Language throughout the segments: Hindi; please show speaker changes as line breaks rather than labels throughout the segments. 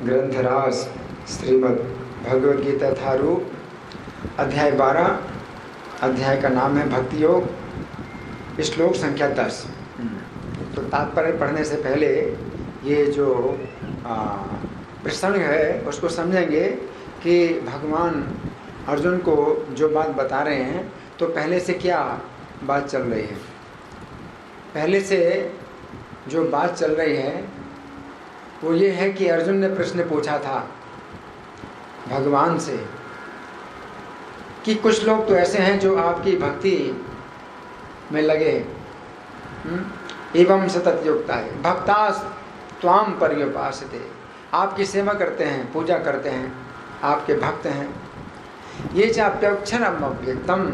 ग्रंथराज श्रीमद् भगवद गीता थारूप अध्याय 12, अध्याय का नाम है भक्ति योग, श्लोक संख्या 10। तो तात्पर्य पढ़ने से पहले ये जो प्रसंग है उसको समझेंगे कि भगवान अर्जुन को जो बात बता रहे हैं तो पहले से क्या बात चल रही है। पहले से जो बात चल रही है वो ये है कि अर्जुन ने प्रश्न पूछा था भगवान से कि कुछ लोग तो ऐसे हैं जो आपकी भक्ति में लगे एवं सतत युक्ता है भक्तास त्वाम पर्युपासते, आपकी सेवा करते हैं, पूजा करते हैं, आपके भक्त हैं। ये चाप्यक्षरम अव्यक्तम,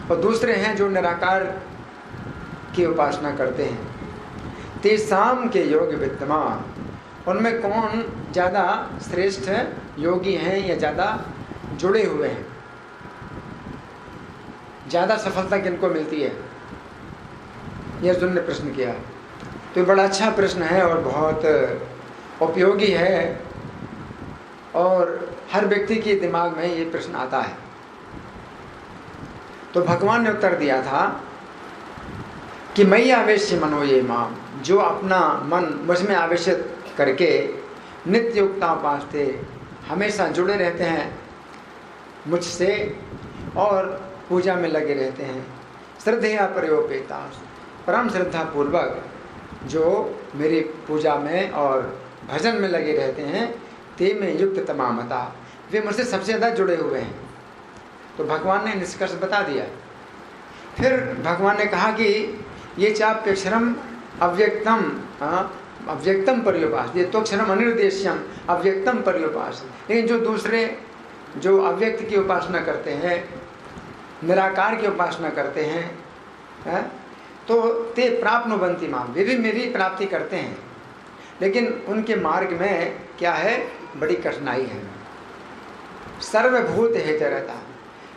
और दूसरे हैं जो निराकार की उपासना करते हैं। तेसाम के योग विद्यमान, उनमें कौन ज़्यादा श्रेष्ठ योगी हैं या ज़्यादा जुड़े हुए हैं, ज़्यादा सफलता किनको मिलती है, यह अर्जुन ने प्रश्न किया। तो बड़ा अच्छा प्रश्न है और बहुत उपयोगी है और हर व्यक्ति के दिमाग में ये प्रश्न आता है। तो भगवान ने उत्तर दिया था कि मयि आवेश्य मनो ये माम, जो अपना मन मुझ में आवेशित करके नित्य युक्ता उपासते, हमेशा जुड़े रहते हैं मुझसे और पूजा में लगे रहते हैं। श्रद्धया प्रयोपेता, परम श्रद्धा पूर्वक जो मेरी पूजा में और भजन में लगे रहते हैं, ते में युक्त तमामता, वे मुझसे सबसे ज़्यादा जुड़े हुए हैं। तो भगवान ने निष्कर्ष बता दिया। फिर भगवान ने कहा कि ये चाप्यक्षरम अव्यक्तम अव्यक्तम पर्युपास, ये तो क्षरम अनिर्देश्यम अव्यक्तम पर्युपास। लेकिन जो दूसरे जो अव्यक्त की उपासना करते हैं, निराकार की उपासना करते हैं, तो ते प्राप्नुवन्ति माम, वे भी मेरी प्राप्ति करते हैं, लेकिन उनके मार्ग में क्या है, बड़ी कठिनाई है। सर्वभूत हेतरता,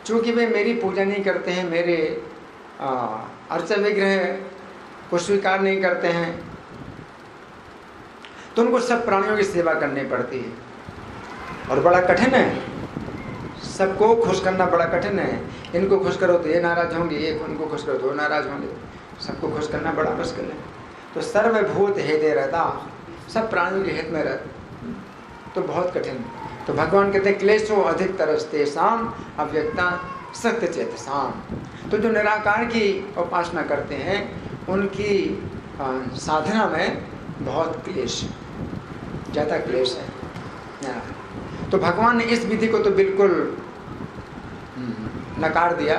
चूँकि वे मेरी पूजा नहीं करते हैं, मेरे अर्चा विग्रह को स्वीकार नहीं करते हैं, तो उनको सब प्राणियों की सेवा करनी पड़ती है और बड़ा कठिन है। सबको खुश करना बड़ा कठिन है। इनको खुश करो तो ये नाराज होंगे, ये उनको खुश करो तो वो नाराज होंगे, सबको खुश करना बड़ा मुश्किल है। तो सर्वभूत हेते रहता, सब प्राणियों के हित में रहता, तो बहुत कठिन। तो भगवान कहते हैं क्लेशो अधिक तरसते शाम अव्यक्ता सत्य चेतसाम। तो जो निराकार की उपासना करते हैं उनकी साधना में बहुत क्लेश, ज़्यादा क्लेश है। तो भगवान ने इस विधि को तो बिल्कुल नकार दिया,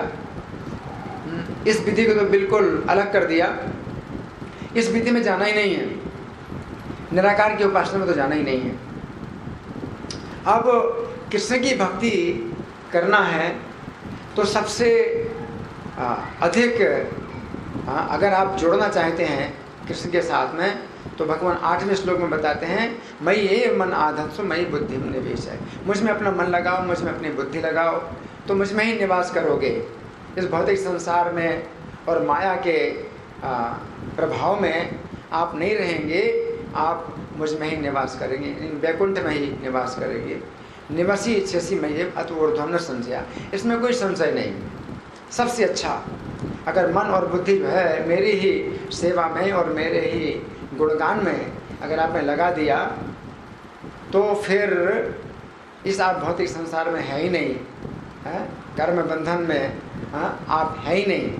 इस विधि को तो बिल्कुल अलग कर दिया। इस विधि में जाना ही नहीं है, निराकार की उपासना में तो जाना ही नहीं है। अब कृष्ण की भक्ति करना है तो सबसे अधिक अगर आप जोड़ना चाहते हैं कृष्ण के साथ में, तो भगवान 8वें श्लोक में बताते हैं मयि ये मन आधत्सु मयि बुद्धि निवेश है, मुझ में अपना मन लगाओ, मुझ में अपनी बुद्धि लगाओ, तो मुझ में ही निवास करोगे। इस भौतिक संसार में और माया के प्रभाव में आप नहीं रहेंगे, आप मुझ में ही निवास करेंगे, वैकुंठ में ही निवास करेंगे। निवासी इच्छसी में ये अतूर्ध्वम न संशया, इसमें कोई संशय नहीं। सबसे अच्छा अगर मन और बुद्धि जो है मेरी ही सेवा में और मेरे ही गुणगान में अगर आपने लगा दिया, तो फिर इस आप भौतिक संसार में है ही नहीं, है कर्म बंधन में आप है ही नहीं,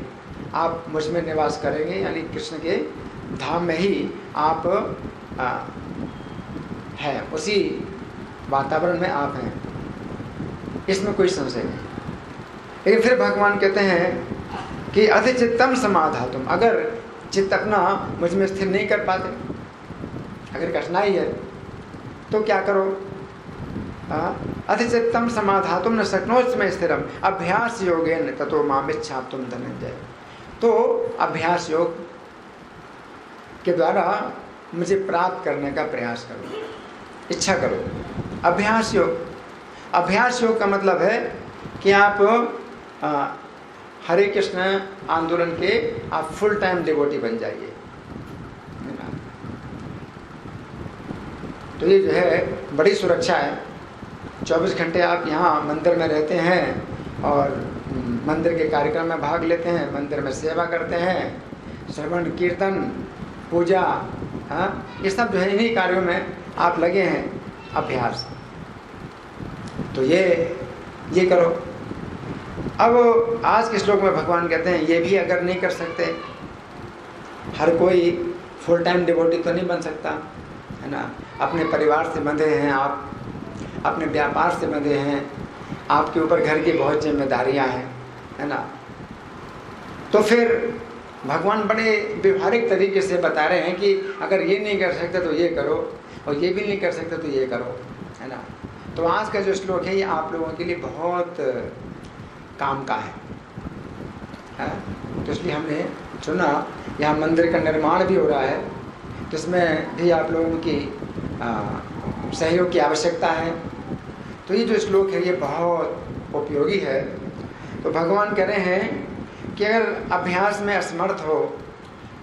आप मुझ में निवास करेंगे, यानी कृष्ण के धाम में ही आप हैं, उसी वातावरण में आप हैं, इसमें कोई संशय नहीं। लेकिन फिर भगवान कहते हैं कि अधिचित्तम समाधातुम, अगर चित्त अपना मुझ में स्थिर नहीं कर पाते, अगर कठिनाई है तो क्या करो, अधिचित्तम समाधातुम न शक्नोस्मि स्थिरम अभ्यास योगेन ततो मामिच्छाप्तुम धनंजय। तो अभ्यास योग के द्वारा मुझे प्राप्त करने का प्रयास करो, इच्छा करो। अभ्यास योग का मतलब है कि आप हरे कृष्ण आंदोलन के आप फुल टाइम डिवोटी बन जाइए। तो ये जो है बड़ी सुरक्षा है। 24 घंटे आप यहाँ मंदिर में रहते हैं और मंदिर के कार्यक्रम में भाग लेते हैं, मंदिर में सेवा करते हैं, श्रवण कीर्तन पूजा, हाँ, ये सब जो है इन्हीं कार्यों में आप लगे हैं अभ्यास। तो ये करो। अब आज के श्लोक में भगवान कहते हैं ये भी अगर नहीं कर सकते, हर कोई फुल टाइम डिवोटी तो नहीं बन सकता, है ना। अपने परिवार से बंधे हैं आप, अपने व्यापार से बंधे हैं, आपके ऊपर घर की बहुत जिम्मेदारियां हैं, है ना। तो फिर भगवान बड़े व्यवहारिक तरीके से बता रहे हैं कि अगर ये नहीं कर सकते तो ये करो, और ये भी नहीं कर सकते तो ये करो, है ना। तो आज का जो श्लोक है ये आप लोगों के लिए बहुत काम का है। तो इसलिए हमने चुना। यहाँ मंदिर का निर्माण भी हो रहा है, तो इसमें भी आप लोगों की सहयोग की आवश्यकता है। तो ये जो श्लोक है ये बहुत उपयोगी है। तो भगवान कह रहे हैं कि अगर अभ्यास में असमर्थ हो,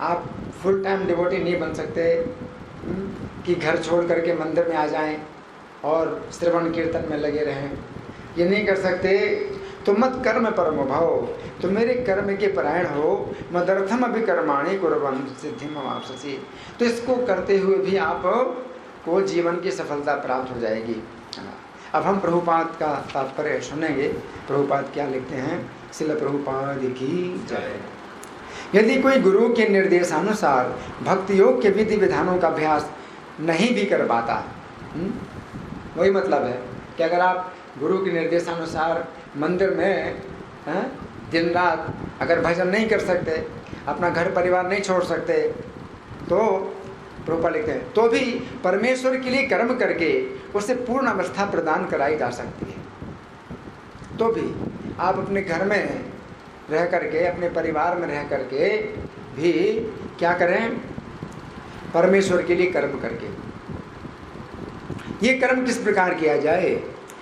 आप फुल टाइम डिवोटी नहीं बन सकते कि घर छोड़ करके मंदिर में आ जाएं और श्रवण कीर्तन में लगे रहें, ये नहीं कर सकते, तो मत कर्म परमो भव, तो मेरे कर्म के परायण हो, मदर्थम अभी कर्माणि कुर्वन् सिद्धिम अवाप्स्यसि। तो इसको करते हुए भी आप को जीवन की सफलता प्राप्त हो जाएगी। अब हम प्रभुपाद का तात्पर्य सुनेंगे। प्रभुपाद क्या लिखते हैं? श्रील प्रभुपाद की जय। यदि कोई गुरु के निर्देशानुसार भक्ति योग के विधि विधानों का अभ्यास नहीं भी कर पाता, वही मतलब है कि अगर आप गुरु के निर्देशानुसार मंदिर में दिन रात अगर भजन नहीं कर सकते, अपना घर परिवार नहीं छोड़ सकते, तो प्रभुपाद लिखते हैं तो भी परमेश्वर के लिए कर्म करके उसे पूर्ण अवस्था प्रदान कराई जा सकती है। तो भी आप अपने घर में रह करके, अपने परिवार में रह करके भी क्या करें? परमेश्वर के लिए कर्म करके। ये कर्म किस प्रकार किया जाए,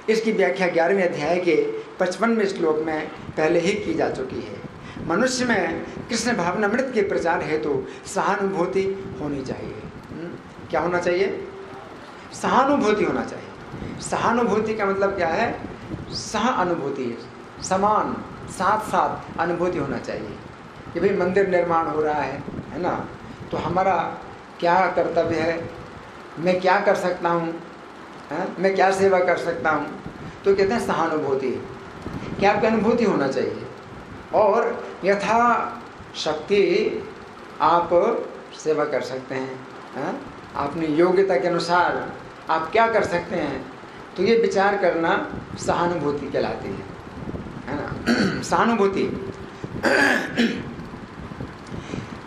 इसकी व्याख्या 11वें अध्याय के 55वें श्लोक में पहले ही की जा चुकी है। मनुष्य में कृष्ण भावनामृत के प्रचार हेतु सहानुभूति होनी चाहिए। क्या होना चाहिए? सहानुभूति होना चाहिए। सहानुभूति का मतलब क्या है? सह अनुभूति, समान, साथ साथ अनुभूति होना चाहिए कि भाई मंदिर निर्माण हो रहा है ना, तो हमारा क्या कर्तव्य है, मैं क्या कर सकता हूँ, मैं क्या सेवा कर सकता हूँ। तो कहते हैं सहानुभूति, क्या आपकी अनुभूति होना चाहिए, और यथा शक्ति आप सेवा कर सकते हैं, अपनी योग्यता के अनुसार आप क्या कर सकते हैं, तो ये विचार करना सहानुभूति कहलाती है ना। सहानुभूति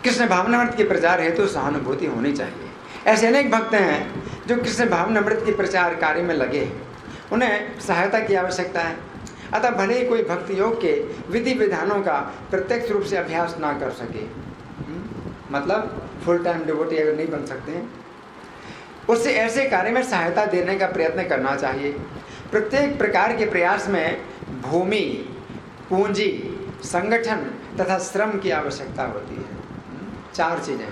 कृष्ण भावनामृत के प्रचार हेतु सहानुभूति होनी चाहिए। ऐसे अनेक भक्त हैं जो कृष्ण भावनामृत के प्रचार कार्य में लगे हैं, उन्हें सहायता की आवश्यकता है। अतः भले ही कोई भक्ति योग के विधि विधानों का प्रत्यक्ष रूप से अभ्यास ना कर सके, मतलब फुल टाइम डिवोटी अगर नहीं बन सकते हैं, उससे ऐसे कार्य में सहायता देने का प्रयत्न करना चाहिए। प्रत्येक प्रकार के प्रयास में भूमि, पूंजी, संगठन तथा श्रम की आवश्यकता होती है। 4 चीज़ें।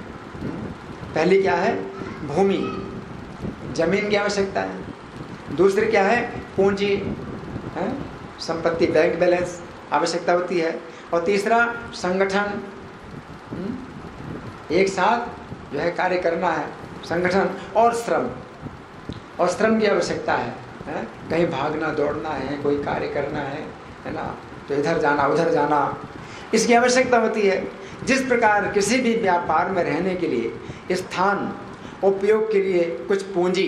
पहली क्या है? भूमि, जमीन की आवश्यकता है। दूसरी क्या है? पूंजी, संपत्ति, बैंक बैलेंस आवश्यकता होती है। और तीसरा संगठन, एक साथ जो है कार्य करना है, संगठन और श्रम। और श्रम की आवश्यकता है, कहीं भागना दौड़ना है, कोई कार्य करना है ना, तो इधर जाना उधर जाना, इसकी आवश्यकता होती है। जिस प्रकार किसी भी व्यापार में रहने के लिए स्थान, उपयोग के लिए कुछ पूंजी,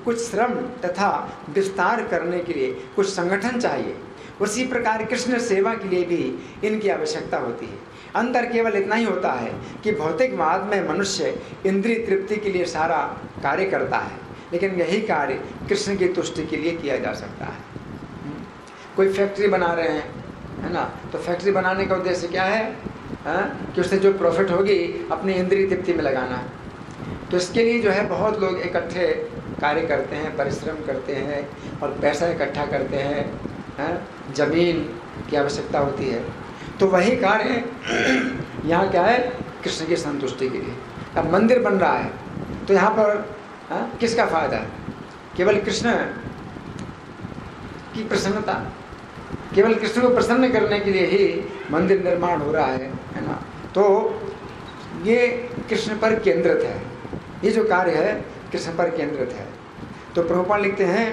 कुछ श्रम तथा विस्तार करने के लिए कुछ संगठन चाहिए, उसी प्रकार कृष्ण सेवा के लिए भी इनकी आवश्यकता होती है। अंतर केवल इतना ही होता है कि भौतिकवाद में मनुष्य इंद्रिय तृप्ति के लिए सारा कार्य करता है, लेकिन यही कार्य कृष्ण की तुष्टि के लिए किया जा सकता है। कोई फैक्ट्री बना रहे हैं, है ना, तो फैक्ट्री बनाने का उद्देश्य क्या है? कि उससे जो प्रॉफिट होगी अपनी इंद्रिय तृप्ति में लगाना है। तो इसके लिए जो है बहुत लोग इकट्ठे कार्य करते हैं, परिश्रम करते हैं और पैसा इकट्ठा करते हैं, जमीन की आवश्यकता होती है। तो वही कार्य यहाँ क्या है? कृष्ण की संतुष्टि के लिए। अब मंदिर बन रहा है तो यहाँ पर किसका फायदा है? केवल कृष्ण की प्रसन्नता, केवल कृष्ण को प्रसन्न करने के लिए ही मंदिर निर्माण हो रहा है ना। तो ये कृष्ण पर केंद्रित है, ये जो कार्य है कृष्ण पर केंद्रित है। तो प्रभुपाद लिखते हैं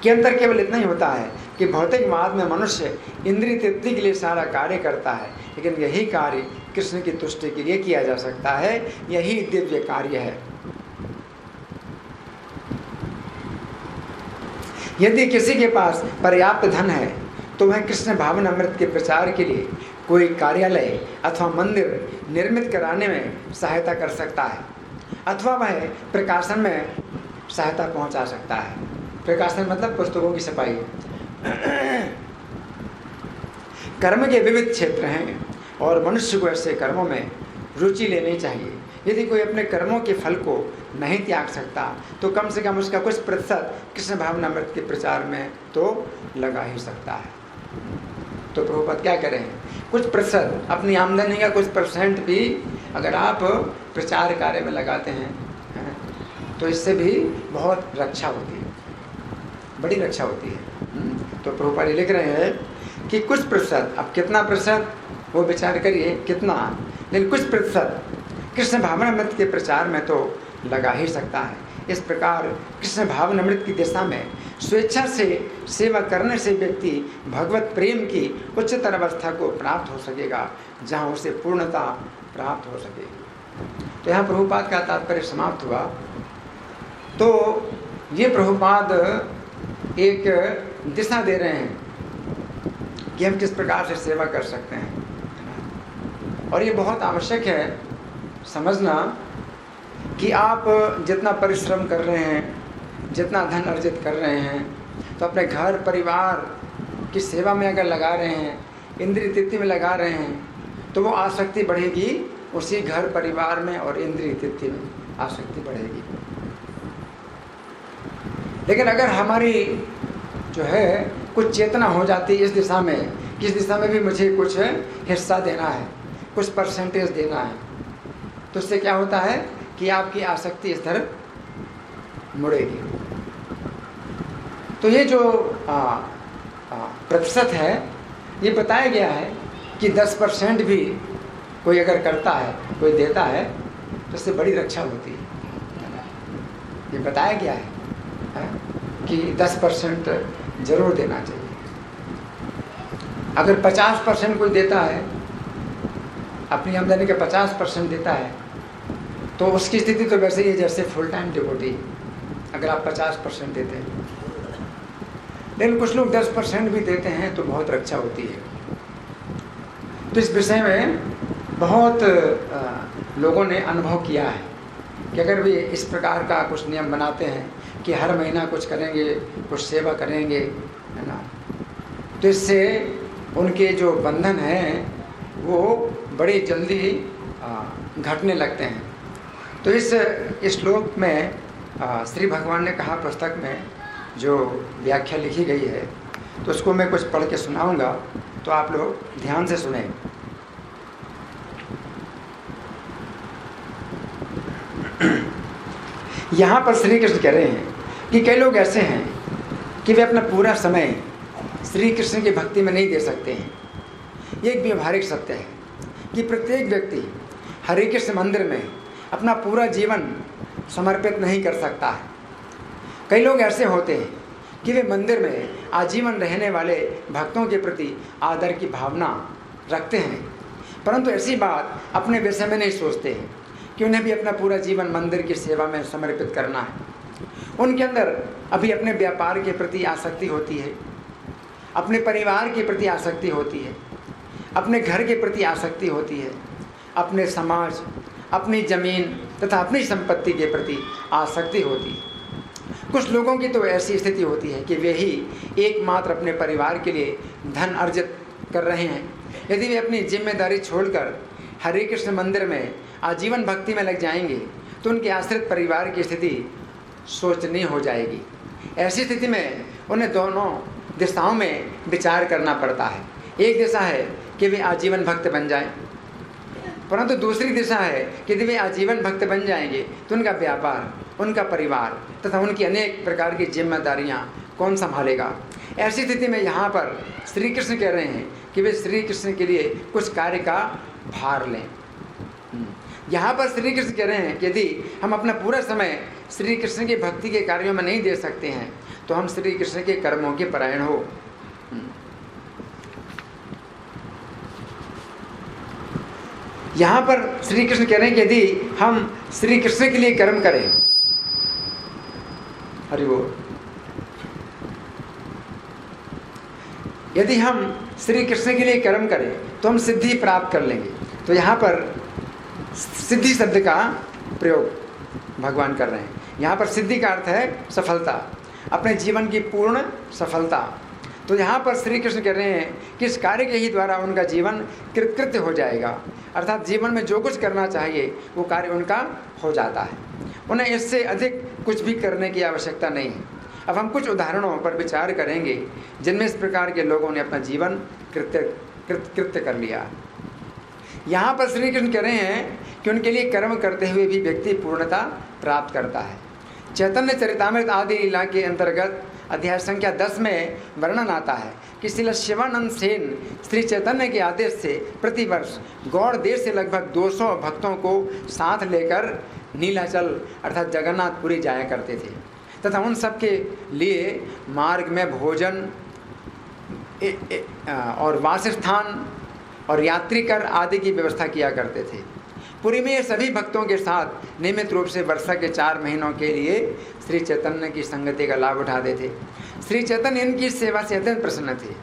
कि अंतर केवल इतना ही होता है कि भौतिकवाद में मनुष्य इंद्रिय तृप्ति के लिए सारा कार्य करता है, लेकिन यही कार्य कृष्ण की तुष्टि के लिए किया जा सकता है, यही दिव्य कार्य है। यदि किसी के पास पर्याप्त धन है तो वह कृष्ण भावन अमृत के प्रचार के लिए कोई कार्यालय अथवा मंदिर निर्मित कराने में सहायता कर सकता है, अथवा वह प्रकाशन में सहायता पहुंचा सकता है। प्रकाशन मतलब पुस्तकों की छपाई। कर्म के विविध क्षेत्र हैं और मनुष्य को ऐसे कर्मों में रुचि लेनी चाहिए। यदि कोई अपने कर्मों के फल को नहीं त्याग सकता तो कम से कम उसका कुछ प्रतिशत कृष्ण भावनामृत के प्रचार में तो लगा ही सकता है। तो प्रभुपाद क्या करें, कुछ प्रतिशत अपनी आमदनी का कुछ परसेंट भी अगर आप प्रचार कार्य में लगाते हैं तो इससे भी बहुत रक्षा होती है, बड़ी रक्षा होती है। तो प्रभुपाद लिख रहे हैं कि कुछ प्रतिशत, अब कितना प्रतिशत वो विचार करिए कितना, लेकिन कुछ प्रतिशत कृष्ण भावनामृत के प्रचार में तो लगा ही सकता है। इस प्रकार कृष्ण भावनामृत की दिशा में स्वेच्छा से सेवा करने से व्यक्ति भगवत प्रेम की उच्चतर अवस्था को प्राप्त हो सकेगा, जहाँ उसे पूर्णता प्राप्त हो सकेगी। तो यहाँ प्रभुपाद का तात्पर्य समाप्त हुआ। तो ये प्रभुपाद एक दिशा दे रहे हैं कि हम किस प्रकार से सेवा कर सकते हैं, और ये बहुत आवश्यक है समझना कि आप जितना परिश्रम कर रहे हैं, जितना धन अर्जित कर रहे हैं, तो अपने घर परिवार की सेवा में अगर लगा रहे हैं, इंद्रिय तृप्ति में लगा रहे हैं, तो वो आसक्ति बढ़ेगी उसी घर परिवार में और इंद्रिय तृप्ति में आसक्ति बढ़ेगी। लेकिन अगर हमारी जो है कुछ चेतना हो जाती है इस दिशा में, किस दिशा में भी मुझे कुछ हिस्सा देना है, कुछ परसेंटेज देना है, तो उससे क्या होता है कि आपकी आसक्ति इस तरफ मुड़ेगी। तो ये जो प्रतिशत है ये बताया गया है कि 10% भी कोई अगर करता है, कोई देता है, तो उससे बड़ी रक्षा होती है। ये बताया गया है कि 10% जरूर देना चाहिए। अगर 50% कोई देता है, अपनी आमदनी के 50% देता है, तो उसकी स्थिति तो वैसे ही जैसे फुल टाइम डिवोटी, अगर आप 50% देते हैं। लेकिन कुछ लोग 10% भी देते हैं तो बहुत रक्षा होती है। तो इस विषय में बहुत लोगों ने अनुभव किया है कि अगर वे इस प्रकार का कुछ नियम बनाते हैं कि हर महीना कुछ करेंगे, कुछ सेवा करेंगे, है ना, तो इससे उनके जो बंधन हैं वो बड़ी जल्दी घटने लगते हैं। तो इस श्लोक में श्री भगवान ने कहा, पुस्तक में जो व्याख्या लिखी गई है, तो उसको मैं कुछ पढ़ के सुनाऊंगा, तो आप लोग ध्यान से सुने। यहाँ पर श्री कृष्ण कह रहे हैं कि कई लोग ऐसे हैं कि वे अपना पूरा समय श्री कृष्ण की भक्ति में नहीं दे सकते हैं। ये एक व्यवहारिक सत्य है कि प्रत्येक व्यक्ति हरे कृष्ण मंदिर में अपना पूरा जीवन समर्पित नहीं कर सकता है। कई लोग ऐसे होते हैं कि वे मंदिर में आजीवन रहने वाले भक्तों के प्रति आदर की भावना रखते हैं, परंतु ऐसी बात अपने विषय में नहीं सोचते हैं कि उन्हें भी अपना पूरा जीवन मंदिर की सेवा में समर्पित करना है। उनके अंदर अभी अपने व्यापार के प्रति आसक्ति होती है, अपने परिवार के प्रति आसक्ति होती है, अपने घर के प्रति आसक्ति होती है, अपने समाज, अपनी ज़मीन तथा अपनी संपत्ति के प्रति आसक्ति होती है। कुछ लोगों की तो ऐसी स्थिति होती है कि वे ही एकमात्र अपने परिवार के लिए धन अर्जित कर रहे हैं। यदि वे अपनी जिम्मेदारी छोड़कर हरे कृष्ण मंदिर में आजीवन भक्ति में लग जाएंगे तो उनके आश्रित परिवार की स्थिति शोचनीय हो जाएगी। ऐसी स्थिति में उन्हें दोनों दिशाओं में विचार करना पड़ता है। एक दिशा है कि वे आजीवन भक्त बन जाएं, परंतु दूसरी दिशा है कि यदि वे आजीवन भक्त बन जाएंगे तो उनका व्यापार, उनका परिवार तथा उनकी अनेक प्रकार की जिम्मेदारियां कौन संभालेगा। ऐसी स्थिति में यहाँ पर श्री कृष्ण कह रहे हैं कि वे श्री कृष्ण के लिए कुछ कार्य का भार लें। यहाँ पर श्री कृष्ण कह रहे हैं कि यदि हम अपना पूरा समय श्री कृष्ण की भक्ति के कार्यों में नहीं दे सकते हैं तो हम श्री कृष्ण के कर्मों के परायण हो। यहाँ पर श्री कृष्ण कह रहे हैं कि यदि हम श्री कृष्ण के लिए कर्म करें, हरि बोल, यदि हम श्री कृष्ण के लिए कर्म करें तो हम सिद्धि प्राप्त कर लेंगे। तो यहाँ पर सिद्धि शब्द का प्रयोग भगवान कर रहे हैं। यहाँ पर सिद्धि का अर्थ है सफलता, अपने जीवन की पूर्ण सफलता। तो यहाँ पर श्री कृष्ण कह रहे हैं कि इस कार्य के ही द्वारा उनका जीवन कृतकृत्य हो जाएगा, अर्थात जीवन में जो कुछ करना चाहिए वो कार्य उनका हो जाता है, उन्हें इससे अधिक कुछ भी करने की आवश्यकता नहीं है। अब हम कुछ उदाहरणों पर विचार करेंगे जिनमें इस प्रकार के लोगों ने अपना जीवन कृत्य कर लिया। यहाँ पर श्री कृष्ण कह रहे हैं कि उनके लिए कर्म करते हुए भी व्यक्ति पूर्णता प्राप्त करता है। चैतन्य चरितामृत आदि लीला के अंतर्गत अध्याय संख्या 10 में वर्णन आता है कि श्री शिवानंद सेन श्री चैतन्य के आदेश से प्रतिवर्ष गौड़ देश से लगभग 200 भक्तों को साथ लेकर नीलाचल अर्थात जगन्नाथपुरी जाया करते थे तथा उन सब के लिए मार्ग में भोजन और वासस्थान और यात्री कर आदि की व्यवस्था किया करते थे। पुरी में ये सभी भक्तों के साथ नियमित रूप से वर्षा के 4 महीनों के लिए श्री चैतन्य की संगति का लाभ उठाते थे। श्री चैतन्य इनकी सेवा से अत्यंत प्रसन्न थे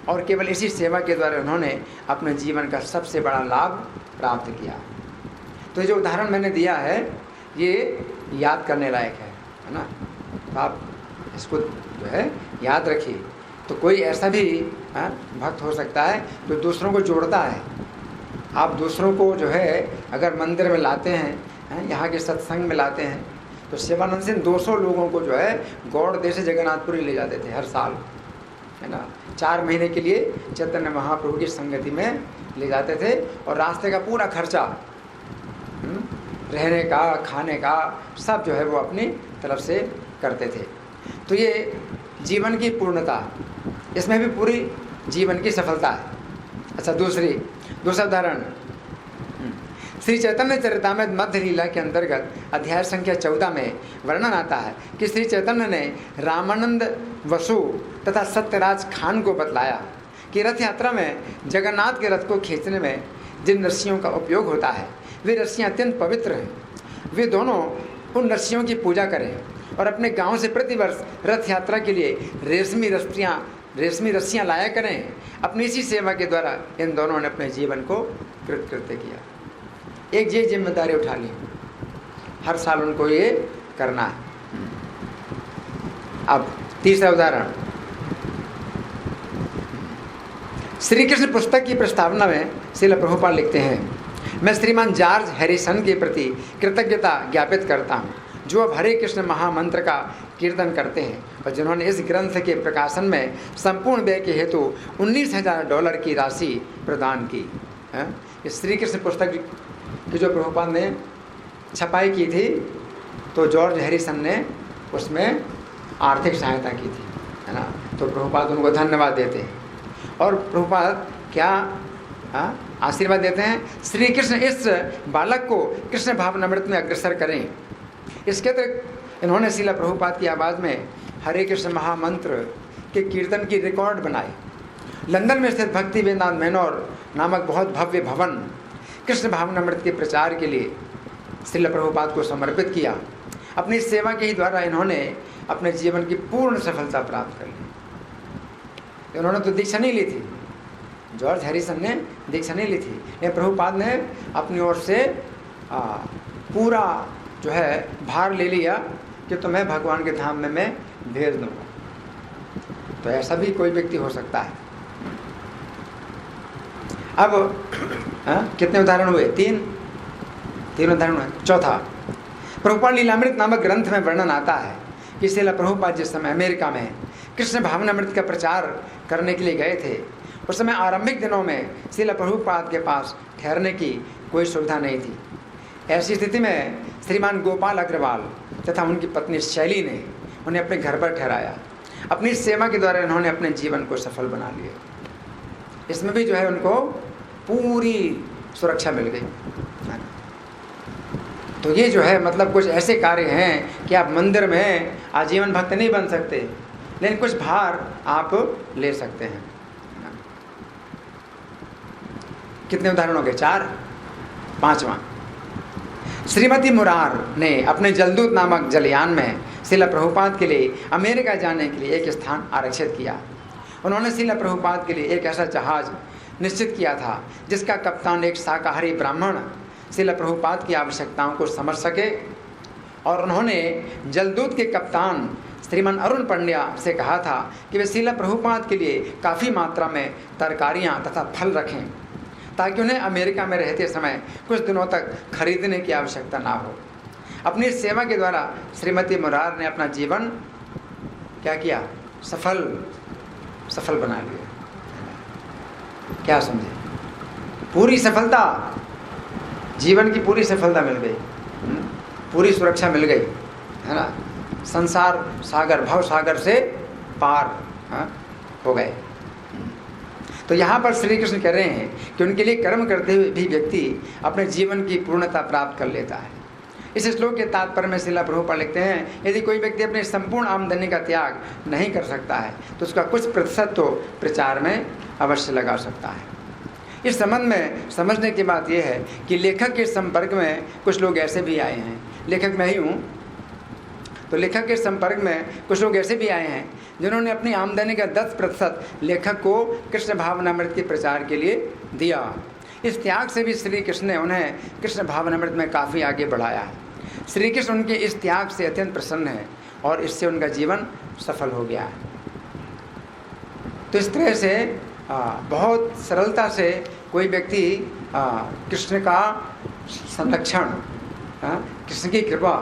और केवल इसी सेवा के द्वारा उन्होंने अपने जीवन का सबसे बड़ा लाभ प्राप्त किया। तो ये जो उदाहरण मैंने दिया है ये याद करने लायक है ना। तो आप इसको जो है याद रखिए। तो कोई ऐसा भी भक्त हो सकता है जो दूसरों को जोड़ता है। आप दूसरों को जो है अगर मंदिर में लाते हैं, यहाँ के सत्संग में लाते हैं, तो शिवानंद सिंह 200 लोगों को जो है गौड़ देश से जगन्नाथपुरी ले जाते थे हर साल, है ना। 4 महीने के लिए चैतन्य महाप्रभु की संगति में ले जाते थे और रास्ते का पूरा खर्चा, रहने का, खाने का, सब जो है वो अपनी तरफ से करते थे। तो ये जीवन की पूर्णता, इसमें भी पूरी जीवन की सफलता है। अच्छा, दूसरा उदाहरण श्री चैतन्य चरितामृत मध्य लीला के अंतर्गत अध्याय संख्या 14 में वर्णन आता है कि श्री चैतन्य ने रामानंद वसु तथा सत्यराज खान को बतलाया कि रथ यात्रा में जगन्नाथ के रथ को खींचने में जिन रस्सियों का उपयोग होता है वे रस्सियाँ अत्यंत पवित्र हैं। वे दोनों उन रस्सियों की पूजा करें और अपने गांव से प्रतिवर्ष रथ यात्रा के लिए रेशमी रस्सियाँ लाया करें। अपनी इसी सेवा के द्वारा इन दोनों ने अपने जीवन को कृतकृत्य किया। एक ये जिम्मेदारी उठा ली, हर साल उनको ये करना है। अब तीसरा उदाहरण, श्री कृष्ण पुस्तक की प्रस्तावना में श्रील प्रभुपाद लिखते हैं, मैं श्रीमान जॉर्ज हैरिसन के प्रति कृतज्ञता ज्ञापित करता हूँ जो अब हरे कृष्ण महामंत्र का कीर्तन करते हैं और जिन्होंने इस ग्रंथ के प्रकाशन में संपूर्ण व्यय के हेतु $19,000 की राशि प्रदान की। इस श्री कृष्ण पुस्तक की जो प्रभुपाद ने छपाई की थी तो जॉर्ज हैरिसन ने उसमें आर्थिक सहायता की थी, है ना। तो प्रभुपाद उनको धन्यवाद देते हैं और प्रभुपाद क्या आशीर्वाद देते हैं, श्री कृष्ण इस बालक को कृष्ण भावनामृत में अग्रसर करें। इसके अतिरिक्त इन्होंने श्रील प्रभुपाद की आवाज़ में हरे कृष्ण महामंत्र के कीर्तन की रिकॉर्ड बनाई। लंदन में स्थित भक्ति वेदांत मैनोर नामक बहुत भव्य भवन कृष्ण भावनामृत के प्रचार के लिए श्रील प्रभुपाद को समर्पित किया। अपनी सेवा के ही द्वारा इन्होंने अपने जीवन की पूर्ण सफलता प्राप्त कर ली। इन्होंने तो दीक्षा नहीं ली थी, जॉर्ज हैरिसन ने दीक्षा नहीं ली थी, ये प्रभुपाद ने अपनी ओर से पूरा जो है भार ले लिया कि तुम्हें भगवान के धाम में मैं भेज दूँगा। तो ऐसा भी कोई व्यक्ति हो सकता है। अब कितने उदाहरण हुए? तीन उदाहरण हुए। चौथा, प्रभुपाद लीलामृत नामक ग्रंथ में वर्णन आता है कि श्रील प्रभुपाद जिस समय अमेरिका में कृष्ण भावनामृत का प्रचार करने के लिए गए थे उस समय आरंभिक दिनों में श्रील प्रभुपाद के पास ठहरने की कोई सुविधा नहीं थी। ऐसी स्थिति में श्रीमान गोपाल अग्रवाल तथा उनकी पत्नी शैली ने उन्हें अपने घर पर ठहराया। अपनी सेवा के द्वारा उन्होंने अपने जीवन को सफल बना लिया। इसमें भी जो है उनको पूरी सुरक्षा मिल गई। तो ये जो है मतलब कुछ ऐसे कार्य हैं कि आप मंदिर में आजीवन भक्त नहीं बन सकते, लेकिन कुछ भार आप ले सकते हैं। कितने उदाहरण हो गए? 4। 5वां, श्रीमती मुरार ने अपने जलदूत नामक जलयान में श्रील प्रभुपाद के लिए अमेरिका जाने के लिए एक स्थान आरक्षित किया। उन्होंने श्रील प्रभुपाद के लिए एक ऐसा जहाज निश्चित किया था जिसका कप्तान एक शाकाहारी ब्राह्मण श्रील प्रभुपाद की आवश्यकताओं को समझ सके, और उन्होंने जलदूत के कप्तान श्रीमान अरुण पंड्या से कहा था कि वे श्रील प्रभुपाद के लिए काफ़ी मात्रा में तरकारियां तथा फल रखें ताकि उन्हें अमेरिका में रहते समय कुछ दिनों तक खरीदने की आवश्यकता ना हो। अपनी सेवा के द्वारा श्रीमती मुरार ने अपना जीवन क्या किया? सफल बना लिया। क्या समझे? पूरी सफलता, जीवन की पूरी सफलता मिल गई, पूरी सुरक्षा मिल गई, है ना। संसार सागर, भव सागर से पार हो गए। तो यहाँ पर श्री कृष्ण कह रहे हैं कि उनके लिए कर्म करते हुए भी व्यक्ति अपने जीवन की पूर्णता प्राप्त कर लेता है। इस श्लोक के तात्पर्य में श्रील प्रभुपाद लिखते हैं, यदि कोई व्यक्ति अपनी संपूर्ण आमदनी का त्याग नहीं कर सकता है तो उसका कुछ प्रतिशत तो प्रचार में अवश्य लगा सकता है। इस संबंध में समझने की बात यह है कि लेखक के संपर्क में कुछ लोग ऐसे भी आए हैं, लेखक मैं ही हूँ, तो लेखक के संपर्क में कुछ लोग ऐसे भी आए हैं जिन्होंने अपनी आमदनी का 10% लेखक को कृष्ण भावनामृत के प्रचार के लिए दिया। इस त्याग से भी श्री कृष्ण ने उन्हें कृष्ण भावनामृत में काफ़ी आगे बढ़ाया है। श्री कृष्ण उनके इस त्याग से अत्यंत प्रसन्न है और इससे उनका जीवन सफल हो गया है। तो इस तरह से बहुत सरलता से कोई व्यक्ति कृष्ण का संरक्षण, कृष्ण की कृपा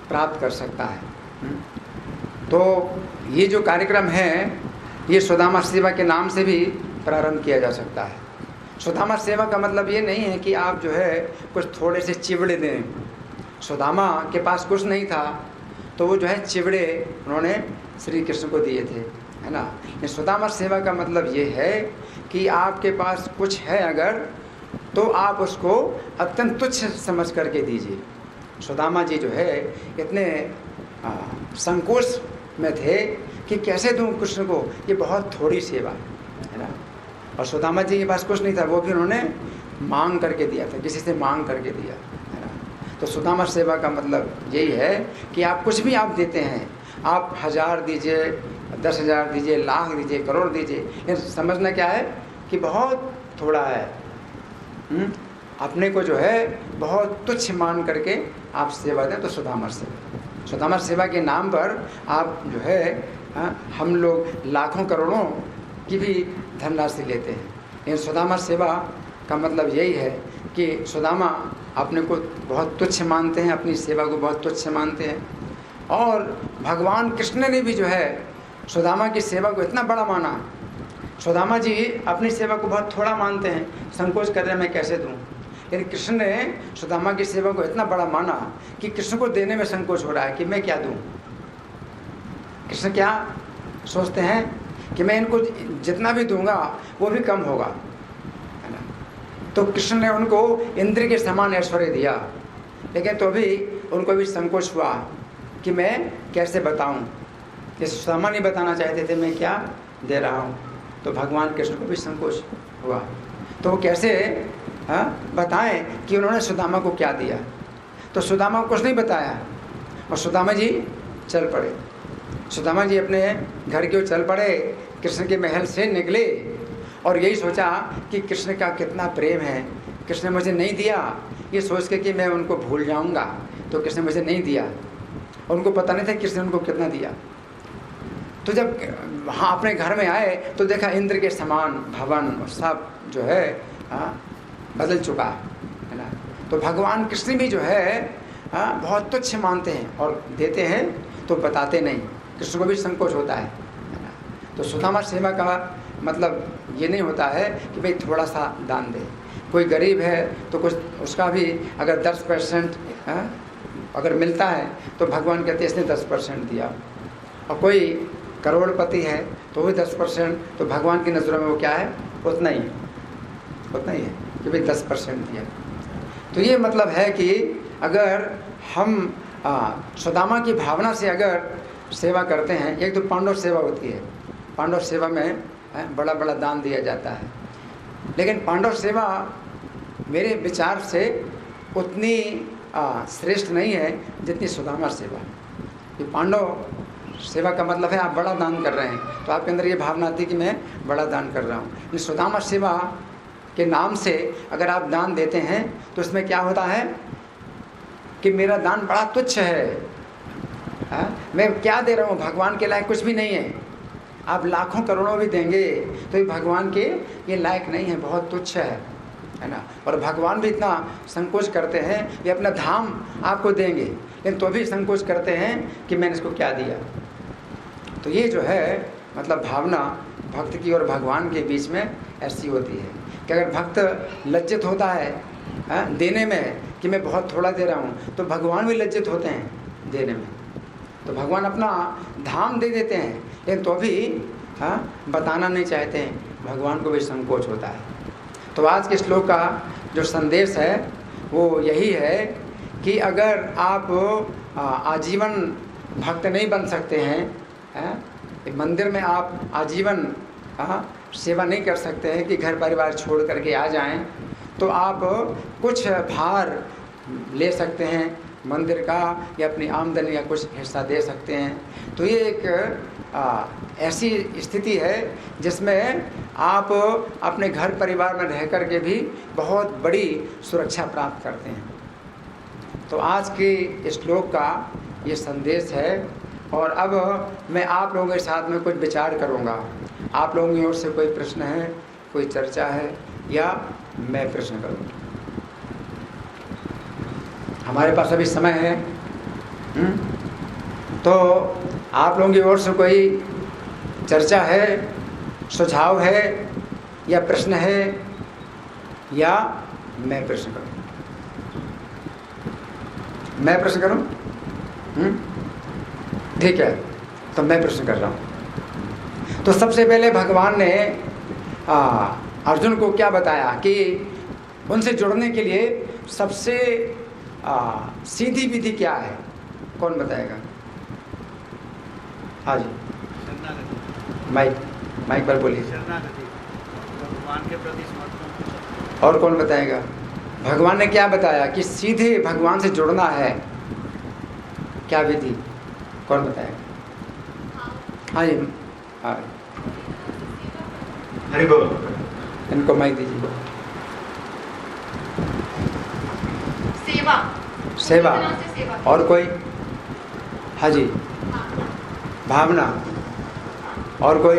प्राप्त कर सकता है। तो ये जो कार्यक्रम है ये सुदामा सेवा के नाम से भी प्रारंभ किया जा सकता है। सुदामा सेवा का मतलब ये नहीं है कि आप जो है कुछ थोड़े से चिवड़े दें। सुदामा के पास कुछ नहीं था तो वो जो है चिवड़े उन्होंने श्री कृष्ण को दिए थे, है ना। ये सुदामा सेवा का मतलब ये है कि आपके पास कुछ है अगर तो आप उसको अत्यंत तुच्छ समझ करके दीजिए। सुदामा जी जो है इतने संकोच में थे कि कैसे दूं कृष्ण को, ये बहुत थोड़ी सेवा है ना। और सुदामा जी के पास कुछ नहीं था, वो भी उन्होंने मांग करके दिया था, किसी से मांग करके दिया, है ना। तो सुदामा सेवा का मतलब यही है कि आप कुछ भी आप देते हैं, आप 1000 दीजिए, 10,000 दीजिए, लाख दीजिए, करोड़ दीजिए, ये समझना क्या है कि बहुत थोड़ा है। अपने को जो है बहुत तुच्छ मान करके आप सेवा दें तो सुदामा सेवा के नाम पर आप जो है हम लोग लाखों करोड़ों की भी धनराशि लेते हैं। लेकिन सुदामा सेवा का मतलब यही है कि सुदामा अपने को बहुत तुच्छ मानते हैं, अपनी सेवा को बहुत तुच्छ मानते हैं। और भगवान कृष्ण ने भी जो है सुदामा की सेवा को इतना बड़ा माना। सुदामा जी अपनी सेवा को बहुत थोड़ा मानते हैं, संकोच कर रहे हैं मैं कैसे दूं। लेकिन कृष्ण ने सुदामा की सेवा को इतना बड़ा माना कि कृष्ण को देने में संकोच हो रहा है कि मैं क्या दूं। कृष्ण क्या सोचते हैं कि मैं इनको जितना भी दूंगा वो भी कम होगा, है ना। तो कृष्ण ने उनको इंद्र के समान ऐश्वर्य दिया, लेकिन तो भी उनको भी संकोच हुआ कि मैं कैसे बताऊं। जैसे सुदामा नहीं बताना चाहते थे मैं क्या दे रहा हूं, तो भगवान कृष्ण को भी संकोच हुआ। तो वो कैसे बताएं कि उन्होंने सुदामा को क्या दिया। तो सुदामा को कुछ नहीं बताया और सुदामा जी चल पड़े। सुदामा जी अपने घर की ओर चल पड़े, कृष्ण के महल से निकले और यही सोचा कि कृष्ण का कितना प्रेम है, कृष्ण ने मुझे नहीं दिया, ये सोच के कि मैं उनको भूल जाऊंगा, तो कृष्ण ने मुझे नहीं दिया। उनको पता नहीं था कृष्ण ने उनको कितना दिया। तो जब वहाँ अपने घर में आए तो देखा इंद्र के समान भवन और सब जो है बदल चुका है ना। तो भगवान कृष्ण भी जो है बहुत तुच्छ मानते हैं और देते हैं तो बताते नहीं। कृष्ण को भी संकोच होता है ना। तो सुदामा सेवा का मतलब ये नहीं होता है कि भाई थोड़ा सा दान दे, कोई गरीब है तो कुछ उसका भी अगर 10% अगर मिलता है तो भगवान कहते हैं इसने 10% दिया। और कोई करोड़पति है तो वही 10%, तो भगवान की नज़रों में वो क्या है, उतना ही है, उतना ही है कि भाई 10% दिया। तो ये मतलब है कि अगर हम सुदामा की भावना से अगर सेवा करते हैं, एक तो पांडव सेवा होती है, पांडव सेवा में बड़ा बड़ा दान दिया जाता है, लेकिन पांडव सेवा मेरे विचार से उतनी श्रेष्ठ नहीं है जितनी सुदामा सेवा। ये पांडव सेवा का मतलब है आप बड़ा दान कर रहे हैं, तो आपके अंदर ये भावना आती है कि मैं बड़ा दान कर रहा हूँ। ये सुदामा सेवा के नाम से अगर आप दान देते हैं तो इसमें क्या होता है कि मेरा दान बड़ा तुच्छ है, मैं क्या दे रहा हूँ, भगवान के लायक कुछ भी नहीं है। आप लाखों करोड़ों भी देंगे तो ये भगवान के ये लायक नहीं है, बहुत तुच्छ है ना। और भगवान भी इतना संकोच करते हैं, ये अपना धाम आपको देंगे लेकिन तो भी संकोच करते हैं कि मैंने इसको क्या दिया। तो ये जो है मतलब भावना भक्त की और भगवान के बीच में ऐसी होती है कि अगर भक्त लज्जित होता है देने में कि मैं बहुत थोड़ा दे रहा हूँ, तो भगवान भी लज्जित होते हैं देने में। तो भगवान अपना धाम दे देते हैं लेकिन तो भी बताना नहीं चाहते हैं, भगवान को भी संकोच होता है। तो आज के श्लोक का जो संदेश है वो यही है कि अगर आप आजीवन भक्त नहीं बन सकते हैं, मंदिर में आप आजीवन सेवा नहीं कर सकते हैं कि घर परिवार छोड़ करके आ जाएं, तो आप कुछ भार ले सकते हैं मंदिर का या अपनी आमदनी का कुछ हिस्सा दे सकते हैं। तो ये एक ऐसी स्थिति है जिसमें आप अपने घर परिवार में रह कर के भी बहुत बड़ी सुरक्षा प्राप्त करते हैं। तो आज के श्लोक का ये संदेश है। और अब मैं आप लोगों के साथ में कुछ विचार करूँगा। आप लोगों की ओर से कोई प्रश्न है, कोई चर्चा है, या मैं प्रश्न करूँ? हमारे पास अभी समय है। तो आप लोगों की ओर से कोई चर्चा है, सुझाव है, या प्रश्न है, या मैं प्रश्न करूं? मैं प्रश्न करूं? ठीक है, तो मैं प्रश्न कर रहा हूं। तो सबसे पहले भगवान ने अर्जुन को क्या बताया कि उनसे जुड़ने के लिए सबसे सीधी विधि क्या है? कौन बताएगा? हाँ जी, माइक पर बोलिए।
भगवान के प्रति समर्पण।
और कौन बताएगा? भगवान ने क्या बताया कि सीधे भगवान से जुड़ना है, क्या विधि? कौन बताएगा? हाँ जी, हाँ,
हरि बोल।
इनको माइक दीजिए। सेवा। और कोई? हाँ जी, भावना। और कोई?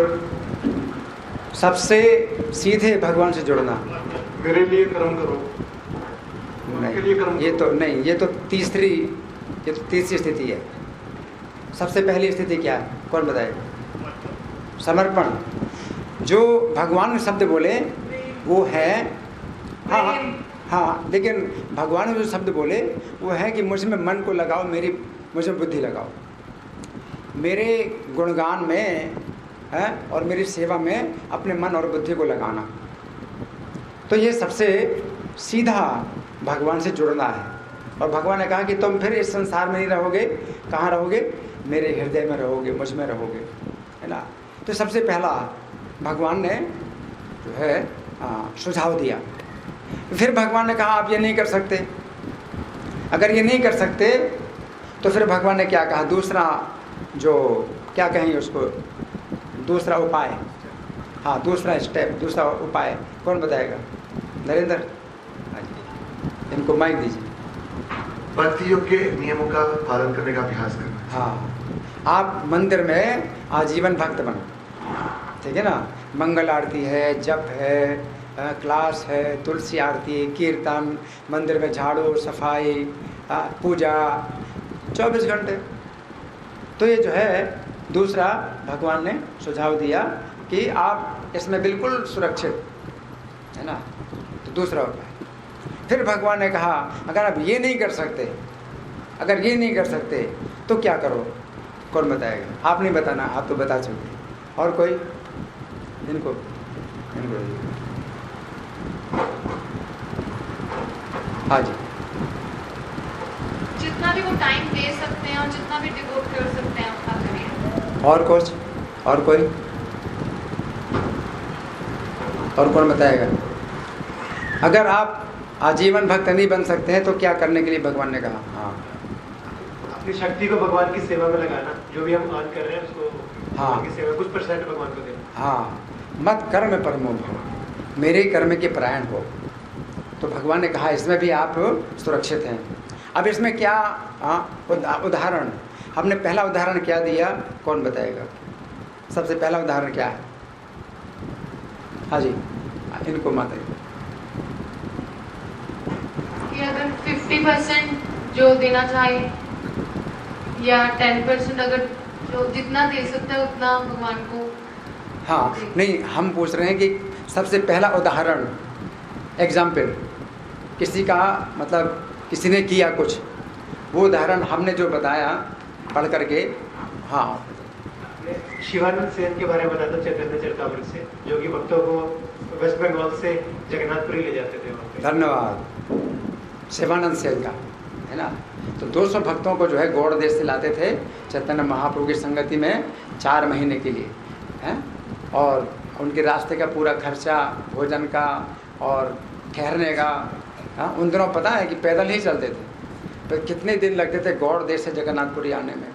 सबसे सीधे भगवान से जुड़ना।
मेरे लिए कर्म करो।
नहीं, ये तो नहीं, ये तो तीसरी स्थिति है। सबसे पहली स्थिति क्या है? कौन बताएगा? समर्पण। जो भगवान ने शब्द बोले वो है, हाँ, लेकिन भगवान ने जो शब्द बोले वो है कि मुझ में मन को लगाओ, मुझ में बुद्धि लगाओ, मेरे गुणगान में है और मेरी सेवा में अपने मन और बुद्धि को लगाना। तो ये सबसे सीधा भगवान से जुड़ना है। और भगवान ने कहा कि तुम फिर इस संसार में नहीं रहोगे, कहाँ रहोगे? मेरे हृदय में रहोगे, मुझ में रहोगे, है ना। तो सबसे पहला भगवान ने जो है सुझाव दिया। फिर भगवान ने कहा आप ये नहीं कर सकते। अगर ये नहीं कर सकते तो फिर भगवान ने क्या कहा? दूसरा जो क्या कहेंगे उसको, दूसरा उपाय। हाँ, दूसरा स्टेप, दूसरा उपाय कौन बताएगा? नरेंद्र, इनको माइक दीजिए।
भक्ति योग के नियमों का पालन करने का अभ्यास करना।
हाँ, आप मंदिर में आजीवन भक्त बनो, ठीक है ना। मंगल आरती है, जप है, क्लास है, तुलसी आरती, कीर्तन, मंदिर में झाड़ू सफाई, पूजा 24 घंटे। तो ये जो है दूसरा भगवान ने सुझाव दिया कि आप इसमें बिल्कुल सुरक्षित, है ना। तो तो दूसरा उपाय। फिर भगवान ने कहा अगर आप ये नहीं कर सकते, अगर ये नहीं कर सकते तो क्या करो? कौन बताएगा? आप नहीं बताना, आप तो बता चुके। और कोई? इनको हाँ जी।
जितना भी वो टाइम दे सकते हैं और जितना भी डिवोट कर सकते हैं उतना करिए।
और कुछ? और कोई? और कौन बताएगा? अगर आप आजीवन भक्त नहीं बन सकते हैं तो क्या करने के लिए भगवान ने कहा? हाँ,
अपनी शक्ति को भगवान की सेवा में लगाना, जो भी हम अर्न कर रहे हैं उसको
हाँ,
भगवान की सेवा, कुछ % भगवान को देना।
हाँ, मत कर्म परमो भव, मेरे कर्म के परायण हो। तो भगवान ने कहा इसमें भी आप सुरक्षित हैं। अब इसमें क्या उदाहरण, हमने पहला उदाहरण क्या दिया? कौन बताएगा? सबसे पहला उदाहरण क्या है? हाँ जी, इनको माता जी।
कि अगर 50% जो देना चाहिए या 10% अगर जो जितना दे सकते हैं उतना भगवान को।
हाँ, नहीं, हम पूछ रहे हैं कि सबसे पहला उदाहरण, एग्जाम्पल, किसी का मतलब किसी ने किया कुछ, वो उदाहरण हमने जो बताया पढ़ करके। हाँ,
शिवानंद सेन के बारे में बताया था चैतन्य चरितामृत से, जो कि भक्तों को वेस्ट बंगाल से जगन्नाथपुरी ले जाते थे वहाँ पे।
धन्यवाद। शिवानंद सेन का है ना। तो 200 भक्तों को जो है गौड़ देश से लाते थे चैतन्य महाप्रभु की संगति में 4 महीने के लिए, हैं, और उनके रास्ते का पूरा खर्चा, भोजन का और ठहरने का। हाँ, उन दिनों पता है कि पैदल ही चलते थे, पर कितने दिन लगते थे गौड़ देश से जगन्नाथपुरी आने में,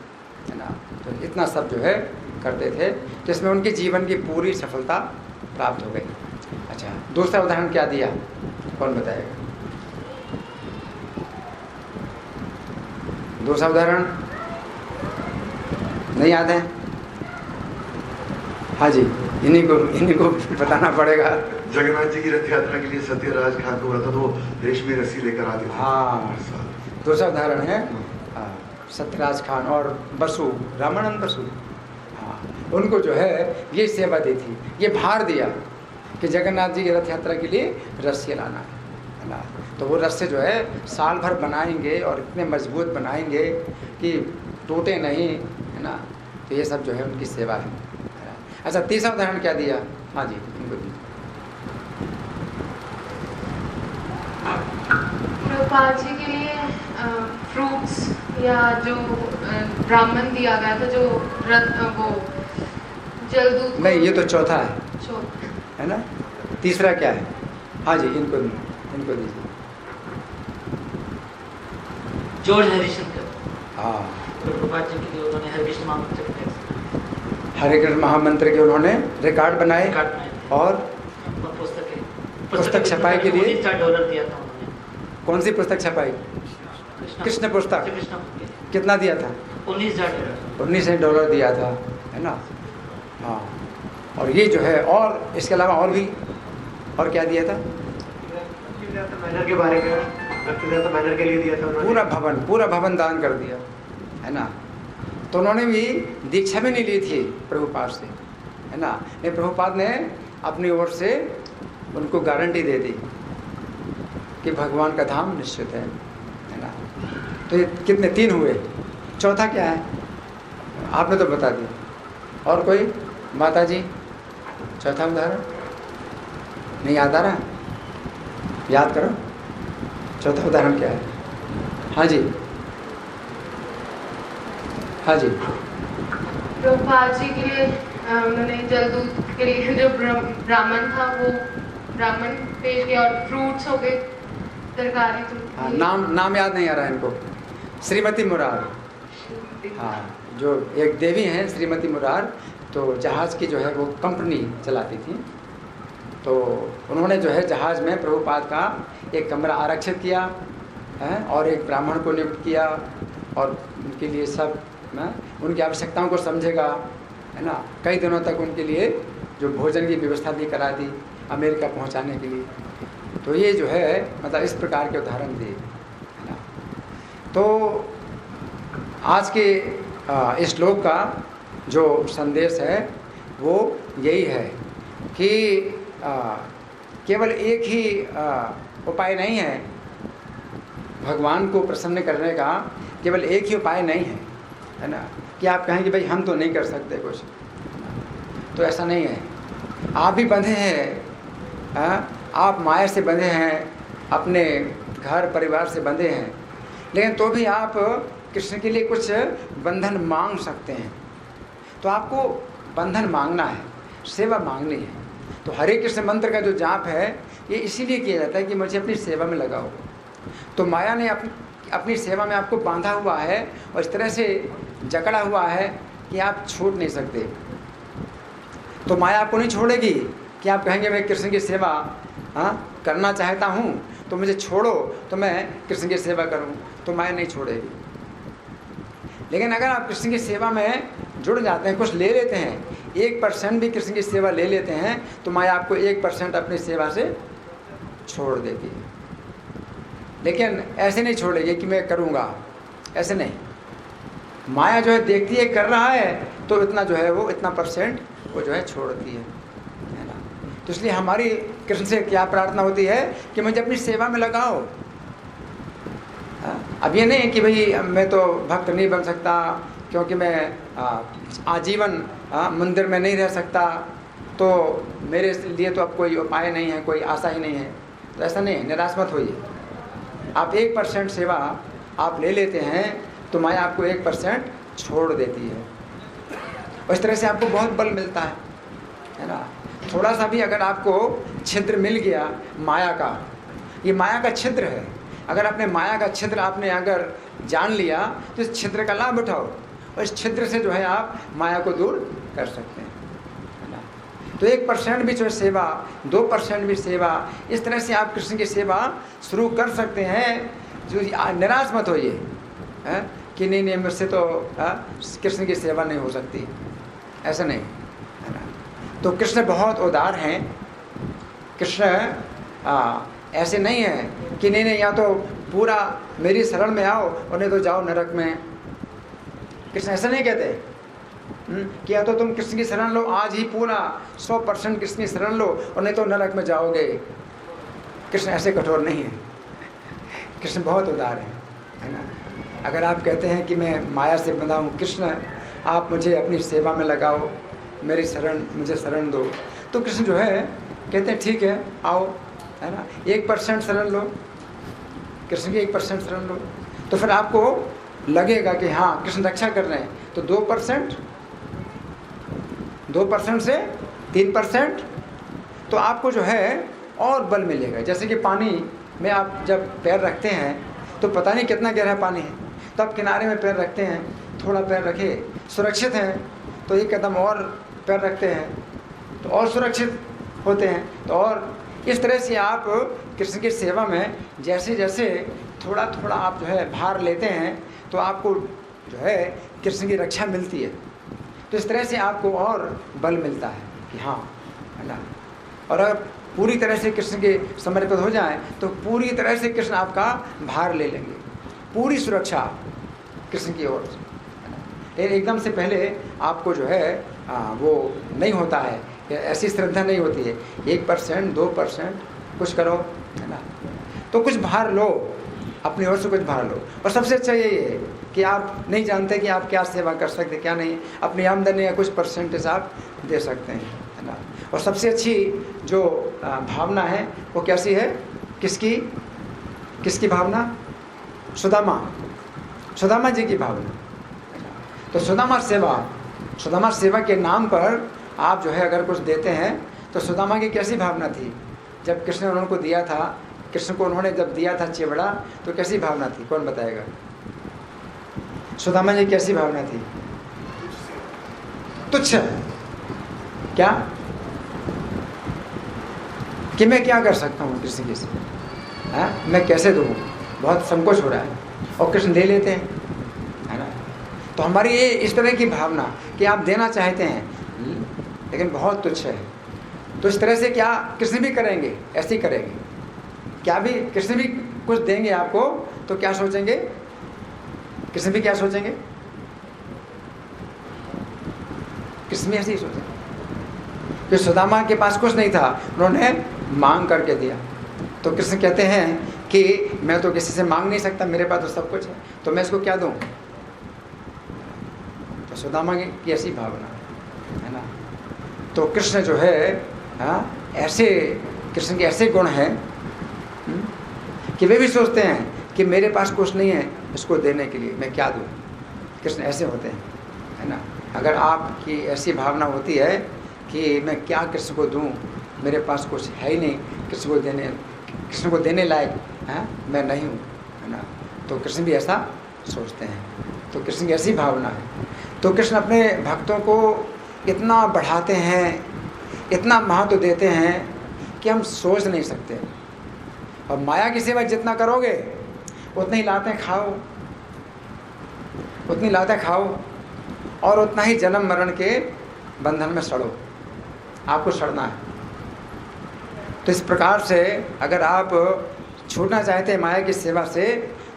है ना। तो इतना सब जो है करते थे, जिसमें उनके जीवन की पूरी सफलता प्राप्त हो गई। अच्छा, दूसरा उदाहरण क्या दिया? कौन बताएगा? दूसरा उदाहरण नहीं याद है? हाँ जी, इन्हीं को बताना पड़ेगा।
जगन्नाथ जी की रथ यात्रा के लिए सत्यराज खान को बोला था, तो वो रेशमी रस्सी लेकर आते थे।
हाँ, दूसरा उदाहरण है सत्यराज खान और बसु, रामानंद बसु। हाँ, उनको जो है ये सेवा दी थी, ये भार दिया कि जगन्नाथ जी की रथ यात्रा के लिए रस्सी लाना है ना। तो वो रस्से जो है साल भर बनाएंगे और इतने मजबूत बनाएंगे कि टूटे नहीं, है ना। तो ये सब जो है उनकी सेवा है। अच्छा, तीसरा उदाहरण क्या दिया? हाँ जी, इनको दीजिए।
प्रभुपाद जी के लिए फ्रूट्स या जो ब्राह्मण दिया गया था, जो वो जलदूत।
नहीं, ये तो चौथा है, है ना। तीसरा क्या है? हाँ जी, इनको दीजिए।
George Harrison.
हाँ,
प्रभुपाद जी के लिए उन्होंने हरे कृष्ण
महामंत्र के उन्होंने रिकॉर्ड बनाए और पुस्तक छपाई के लिए
$19 दिया था उन्होंने।
कौन सी पुस्तक छपाई? कृष्ण पुस्तक। कितना दिया था? $19 दिया था, है ना। हाँ, और ये जो है, और इसके अलावा और भी, और क्या दिया था?
मैनर के बारे में, मैनर के लिए दिया था उन्होंने।
पूरा भवन दान कर दिया, है ना। तो उन्होंने भी दीक्षा भी नहीं ली थी प्रभुपाद से, है ना। नहीं, प्रभुपाद ने अपनी ओर से उनको गारंटी दे दी कि भगवान का धाम निश्चित है ना। तो ये कितने? 3 हुए। चौथा क्या है? आपने तो बता दिया। और कोई? माता जी, चौथा उदाहरण नहीं याद आ रहा? याद करो, चौथा उदाहरण क्या है? हाँ जी, हाँ जी।
प्रभुपाद जी के लिए उन्होंने जलदूत के लिए जो ब्राह्मण था वो ब्राह्मण पेश किया, और फ्रूट्स हो गए, तरकारी।
हाँ, नाम याद नहीं आ रहा है इनको। श्रीमती मुरार। हाँ, जो एक देवी हैं श्रीमती मुरार, तो जहाज़ की जो है वो कंपनी चलाती थी। तो उन्होंने जो है जहाज़ में प्रभुपाद का एक कमरा आरक्षित किया है और एक ब्राह्मण को नियुक्त किया, और उनके लिए सब उनकी आवश्यकताओं को समझेगा, है ना। कई दिनों तक उनके लिए जो भोजन की व्यवस्था भी करा दी अमेरिका पहुंचाने के लिए। तो ये जो है मतलब इस प्रकार के उदाहरण दिए, है ना। तो आज के इस श्लोक का जो संदेश है वो यही है कि केवल एक ही उपाय नहीं है भगवान को प्रसन्न करने का, केवल एक ही उपाय नहीं है ना, कि आप कहें कि भाई हम तो नहीं कर सकते कुछ, तो ऐसा नहीं है। आप भी बंधे हैं, आप माया से बंधे हैं, अपने घर परिवार से बंधे हैं, लेकिन तो भी आप कृष्ण के लिए कुछ बंधन मांग सकते हैं। तो आपको बंधन मांगना है, सेवा मांगनी है। तो हरे कृष्ण मंत्र का जो जाप है ये इसीलिए किया जाता है कि मुझे अपनी सेवा में लगाओ। तो माया ने अपनी सेवा में आपको बांधा हुआ है और इस तरह से जकड़ा हुआ है कि आप छूट नहीं सकते। तो माया आपको नहीं छोड़ेगी कि आप कहेंगे मैं कृष्ण की सेवा करना चाहता हूँ, तो मुझे छोड़ो तो मैं कृष्ण की सेवा करूँ, तो माया नहीं छोड़ेगी। लेकिन अगर आप कृष्ण की सेवा में जुड़ जाते हैं, कुछ ले लेते हैं, 1% भी कृष्ण की सेवा ले लेते हैं, तो माया आपको 1% अपनी सेवा से छोड़ देती है। लेकिन ऐसे नहीं छोड़ेगी कि मैं करूँगा, ऐसे नहीं। माया जो है देखती है कर रहा है, तो इतना जो है वो इतना % वो जो है छोड़ती है ना। तो इसलिए हमारी कृष्ण से क्या प्रार्थना होती है कि मुझे अपनी सेवा में लगाओ। अब ये नहीं कि भाई मैं तो भक्त नहीं बन सकता क्योंकि मैं आजीवन मंदिर में नहीं रह सकता, तो मेरे लिए तो अब कोई उपाय नहीं है, कोई आशा ही नहीं है। तो ऐसा नहीं है, निराश मत होइए। आप 1% सेवा आप ले लेते हैं तो माया आपको 1% छोड़ देती है। उस तरह से आपको बहुत बल मिलता है ना। थोड़ा सा भी अगर आपको छिद्र मिल गया माया का, ये माया का छिद्र है, अगर आपने माया का छिद्र आपने अगर जान लिया तो इस छिद्र का लाभ उठाओ और इस छिद्र से जो है आप माया को दूर कर सकते हैं, है ना। तो 1% भी जो है सेवा, 2% भी सेवा, इस तरह से आप कृष्ण की सेवा शुरू कर सकते हैं। जो निराश मत होइए कि नहीं मुझसे तो कृष्ण की सेवा नहीं हो सकती, ऐसा नहीं, है ना। तो कृष्ण बहुत उदार हैं। कृष्ण ऐसे नहीं है कि नहीं या तो पूरा मेरी शरण में आओ और नहीं तो जाओ नरक में। कृष्ण ऐसा नहीं कहते कि या तो तुम कृष्ण की शरण लो, आज ही पूरा 100% कृष्ण की शरण लो और नहीं तो नरक में जाओगे। कृष्ण ऐसे कठोर नहीं है। कृष्ण बहुत उदार है ना। अगर आप कहते हैं कि मैं माया से बंधा हूँ, कृष्ण आप मुझे अपनी सेवा में लगाओ, मेरी शरण, मुझे शरण दो, तो कृष्ण जो है कहते हैं ठीक है आओ, है ना। 1% शरण लो, कृष्ण की 1% शरण लो, तो फिर आपको लगेगा कि हाँ कृष्ण रक्षा कर रहे हैं। तो 2% से 3%, तो आपको जो है और बल मिलेगा। जैसे कि पानी में आप जब पैर रखते हैं तो पता नहीं कितना गहरा पानी है, तो आप किनारे में पैर रखते हैं, थोड़ा पैर रखे, सुरक्षित हैं, तो एक कदम और पैर रखते हैं तो और सुरक्षित होते हैं। तो और इस तरह से आप कृष्ण की सेवा में जैसे जैसे थोड़ा थोड़ा आप जो है भार लेते हैं तो आपको जो है कृष्ण की रक्षा मिलती है। तो इस तरह से आपको और बल मिलता है कि हाँ, है ना। और अगर पूरी तरह से कृष्ण के समर्पित हो जाएं तो पूरी तरह से कृष्ण आपका भार ले लेंगे, पूरी सुरक्षा कृष्ण की ओर से। लेकिन एकदम से पहले आपको जो है वो नहीं होता है, ऐसी श्रद्धा नहीं होती है। 1% 2% कुछ करो, है ना। तो कुछ भार लो, अपनी ओर से कुछ भार लो। और सबसे अच्छा ये है कि आप नहीं जानते कि आप क्या सेवा कर सकते क्या नहीं, अपनी आमदनी या कुछ % आप दे सकते हैं, है ना। और सबसे अच्छी जो भावना है वो कैसी है, किसकी भावना? सुदामा जी की भावना। तो सुदामा सेवा के नाम पर आप जो है अगर कुछ देते हैं तो सुदामा की कैसी भावना थी जब कृष्ण ने उनको दिया था, कृष्ण को उन्होंने जब दिया था चिवड़ा, तो कैसी भावना थी, कौन बताएगा? सुदामा जी कैसी भावना थी? तुच्छ, क्या कि मैं क्या कर सकता हूँ कृष्ण की से, मैं कैसे दूँ, बहुत संकोच हो रहा है, और कृष्ण दे लेते हैं, है ना। तो हमारी ये इस तरह की भावना कि आप देना चाहते हैं लेकिन बहुत तुच्छ है, तो इस तरह से क्या कृष्ण भी करेंगे, ऐसे ही करेंगे। क्या भी कृष्ण भी कुछ देंगे आपको तो क्या सोचेंगे, कृष्ण भी क्या सोचेंगे? कृष्ण भी ऐसे ही सोचेंगे कि सुदामा के पास कुछ नहीं था, उन्होंने मांग करके दिया। तो कृष्ण कहते हैं कि मैं तो किसी से मांग नहीं सकता, मेरे पास तो सब कुछ है, तो मैं इसको क्या दूं। तो सुदामा की ऐसी भावना है ना। तो कृष्ण जो है ऐसे, कृष्ण के ऐसे गुण हैं कि वे भी सोचते हैं कि मेरे पास कुछ नहीं है, इसको देने के लिए मैं क्या दूं। कृष्ण ऐसे होते हैं, है ना। अगर आपकी ऐसी भावना होती है कि मैं क्या कृष्ण को दूं, मेरे पास कुछ है ही नहीं, कृष्ण को देने लायक मैं नहीं हूँ, है ना, तो कृष्ण भी ऐसा सोचते हैं। तो कृष्ण की ऐसी भावना है। तो कृष्ण अपने भक्तों को इतना बढ़ाते हैं, इतना महत्व देते हैं कि हम सोच नहीं सकते। और माया की सेवा जितना करोगे उतनी लातें खाओ, उतनी लातें खाओ और उतना ही जन्म मरण के बंधन में सड़ो, आपको सड़ना है। तो इस प्रकार से अगर आप छूटना चाहते हैं माया की सेवा से,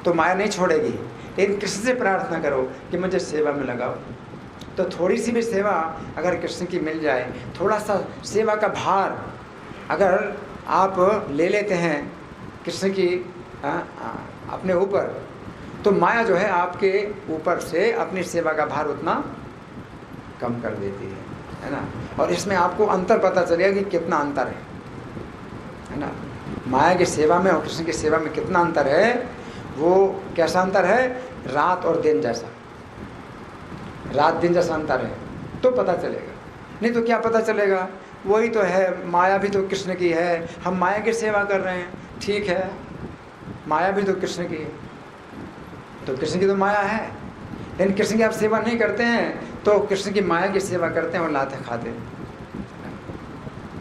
तो माया नहीं छोड़ेगी। लेकिन कृष्ण से प्रार्थना करो कि मुझे सेवा में लगाओ। तो थोड़ी सी भी सेवा अगर कृष्ण की मिल जाए, थोड़ा सा सेवा का भार अगर आप ले लेते हैं कृष्ण की अपने ऊपर, तो माया जो है आपके ऊपर से अपनी सेवा का भार उतना कम कर देती है ना। और इसमें आपको अंतर पता चलेगा कि कितना अंतर है ना। माया की सेवा में और कृष्ण की सेवा में कितना अंतर है। वो कैसा अंतर है, रात और दिन जैसा, रात दिन जैसा अंतर है, तो पता चलेगा। नहीं तो क्या पता चलेगा, वही तो है, माया भी तो कृष्ण की है, हम माया की सेवा कर रहे हैं, ठीक है, माया भी तो कृष्ण की है, तो कृष्ण की तो माया है। लेकिन कृष्ण की आप सेवा नहीं करते हैं तो कृष्ण की माया की सेवा करते हैं और लाते खाते हैं।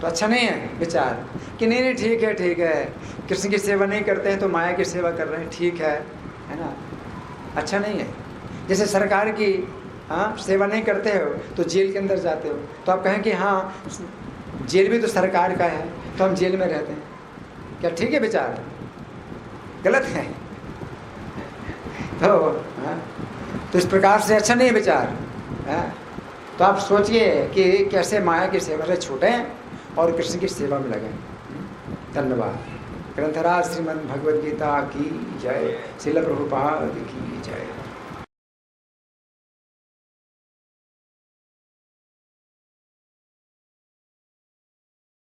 तो अच्छा नहीं है विचार कि नहीं ठीक है, कृष्ण की सेवा नहीं करते हैं तो माया की सेवा कर रहे हैं, ठीक है ना। अच्छा नहीं है। जैसे सरकार की सेवा नहीं करते हो तो जेल के अंदर जाते हो, तो आप कहें कि हाँ जेल भी तो सरकार का है, तो हम जेल में रहते हैं, क्या ठीक है विचार? गलत है। तो इस प्रकार से अच्छा नहीं है विचार। तो आप सोचिए कि कैसे माया की सेवा से छूटें और कृष्ण की सेवा में लगें। धन्यवाद। ग्रंथराज श्रीमद् भगवद गीता की जय, श्रील प्रभुपाद की जय।